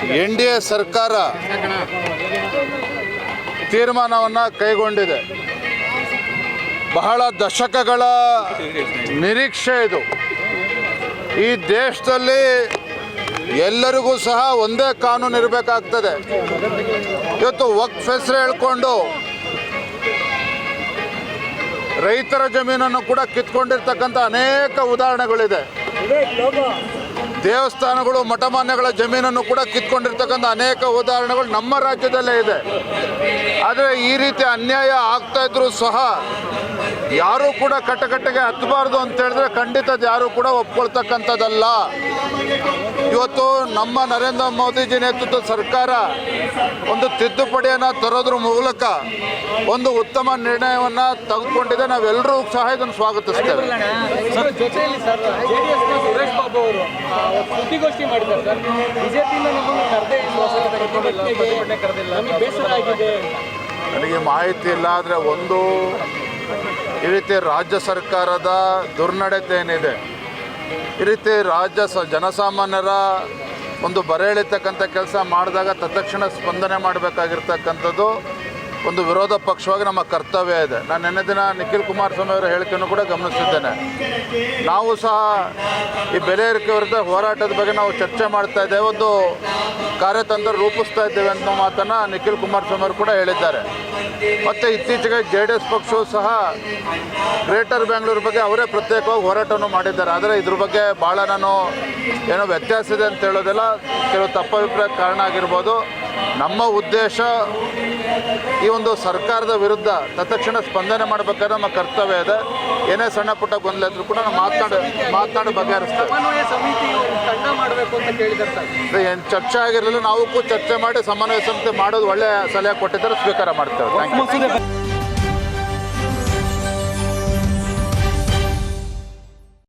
NDA ಸರ್ಕಾರ ತೀರ್ಮಾನವನ್ನು ಕೈಗೊಂಡಿದೆ. ಬಹಳ ದಶಕಗಳ ನಿರೀಕ್ಷೆ ಇದು. ಈ ದೇಶದಲ್ಲಿ ಎಲ್ಲರಿಗೂ ಸಹ ಒಂದೇ ಕಾನೂನು ಇರಬೇಕಾಗ್ತದೆ. ಇವತ್ತು ವಕ್ಫ್ ಹೆಸರು ಹೇಳ್ಕೊಂಡು ರೈತರ ಜಮೀನನ್ನು ಕೂಡ ಕಿತ್ಕೊಂಡಿರ್ತಕ್ಕಂಥ ಅನೇಕ ಉದಾಹರಣೆಗಳಿದೆ. ದೇವಸ್ಥಾನಗಳು ಮಠಮಾನ್ಯಗಳ ಜಮೀನನ್ನು ಕೂಡ ಕಿತ್ಕೊಂಡಿರ್ತಕ್ಕಂಥ ಅನೇಕ ಉದಾಹರಣೆಗಳು ನಮ್ಮ ರಾಜ್ಯದಲ್ಲೇ ಇದೆ. ಆದರೆ ಈ ರೀತಿ ಅನ್ಯಾಯ ಆಗ್ತಾ ಇದ್ರೂ ಸಹ ಯಾರೂ ಕೂಡ ಕಟ್ಟಕಟ್ಟೆಗೆ ಹತ್ತಬಾರ್ದು ಅಂತ ಹೇಳಿದ್ರೆ ಖಂಡಿತ ಯಾರೂ ಕೂಡ ಒಪ್ಕೊಳ್ತಕ್ಕಂಥದ್ದಲ್ಲ. ಇವತ್ತು ನಮ್ಮ ನರೇಂದ್ರ ಮೋದಿಜಿ ನೇತೃತ್ವದ ಸರ್ಕಾರ ಒಂದು ತಿದ್ದುಪಡಿಯನ್ನು ತರೋದ್ರ ಮೂಲಕ ಒಂದು ಉತ್ತಮ ನಿರ್ಣಯವನ್ನು ತೆಗೆದುಕೊಂಡಿದೆ. ನಾವೆಲ್ಲರೂ ಸಹ ಇದನ್ನು ಸ್ವಾಗತಿಸ್ತೇವೆ. ಸುದ್ದಿಗೋಷ್ಠಿ ಮಾಡಿದ್ದಾರೆ ಸರ್. ಬಿಜೆಪಿಯಿಂದ ನಮ್ಮನ್ನು ಕರೆದೇ ಬೇಸರ ಆಗಿದೆ. ನನಗೆ ಮಾಹಿತಿ ಇಲ್ಲ. ಆದರೆ ಒಂದು ಈ ರೀತಿ ರಾಜ್ಯ ಸರ್ಕಾರದ ದುರ್ನಡತೆ ಏನಿದೆ, ಈ ರೀತಿ ಜನಸಾಮಾನ್ಯರ ಒಂದು ಬರೆ ಎಳಿತಕ್ಕಂಥ ಕೆಲಸ ಮಾಡಿದಾಗ ತತ್ಕ್ಷಣ ಸ್ಪಂದನೆ ಮಾಡಬೇಕಾಗಿರ್ತಕ್ಕಂಥದ್ದು ಒಂದು ವಿರೋಧ ಪಕ್ಷವಾಗಿ ನಮ್ಮ ಕರ್ತವ್ಯ ಇದೆ. ನಾನು ನಿನ್ನೆ ದಿನ ನಿಖಿಲ್ ಕುಮಾರಸ್ವಾಮಿ ಅವರ ಹೇಳಿಕೆಯನ್ನು ಕೂಡ ಗಮನಿಸಿದ್ದೇನೆ. ನಾವು ಸಹ ಈ ಬೆಲೆ ಏರಿಕೆ ವಿರುದ್ಧ ಹೋರಾಟದ ಬಗ್ಗೆ ನಾವು ಚರ್ಚೆ ಮಾಡ್ತಾ ಇದ್ದೇವೆ, ಒಂದು ಕಾರ್ಯತಂತ್ರ ರೂಪಿಸ್ತಾ ಇದ್ದೇವೆ ಅನ್ನೋ ಮಾತನ್ನು ನಿಖಿಲ್ ಕುಮಾರಸ್ವಾಮಿ ಅವರು ಕೂಡ ಹೇಳಿದ್ದಾರೆ. ಮತ್ತು ಇತ್ತೀಚೆಗೆ JDS ಪಕ್ಷವು ಸಹ ಗ್ರೇಟರ್ ಬೆಂಗಳೂರು ಬಗ್ಗೆ ಅವರೇ ಪ್ರತ್ಯೇಕವಾಗಿ ಹೋರಾಟವನ್ನು ಮಾಡಿದ್ದಾರೆ. ಆದರೆ ಇದ್ರ ಬಗ್ಗೆ ಭಾಳ ನಾನು ಏನೋ ವ್ಯತ್ಯಾಸ ಇದೆ ಅಂತ ಹೇಳೋದಿಲ್ಲ, ಕೆಲವು ತಪ್ಪಭಿಪ್ರಾಯ ಕಾರಣ ಆಗಿರ್ಬೋದು. ನಮ್ಮ ಉದ್ದೇಶ ಈ ಒಂದು ಸರ್ಕಾರದ ವಿರುದ್ಧ ತತ್ಕ್ಷಣ ಸ್ಪಂದನೆ ಮಾಡಬೇಕಾದ್ರೆ ನಮ್ಮ ಕರ್ತವ್ಯ ಇದೆ. ಏನೇ ಸಣ್ಣ ಪುಟ್ಟ ಗೊಂದಲ ಇದ್ರೂ ಕೂಡ ನಾವು ಮಾತನಾಡಿ ಬಗೆಹರಿಸ್ತೇವೆ. ಏನು ಚರ್ಚೆ ಆಗಿರಲಿಲ್ಲ, ನಾವು ಕೂಡ ಚರ್ಚೆ ಮಾಡಿ ಸಮನ್ವಯ ಸಮಿತಿ ಮಾಡೋದು ಒಳ್ಳೆಯ ಸಲಹೆ ಕೊಟ್ಟಿದ್ದಾರೆ, ಸ್ವೀಕಾರ ಮಾಡ್ತೇವೆ. Thank you.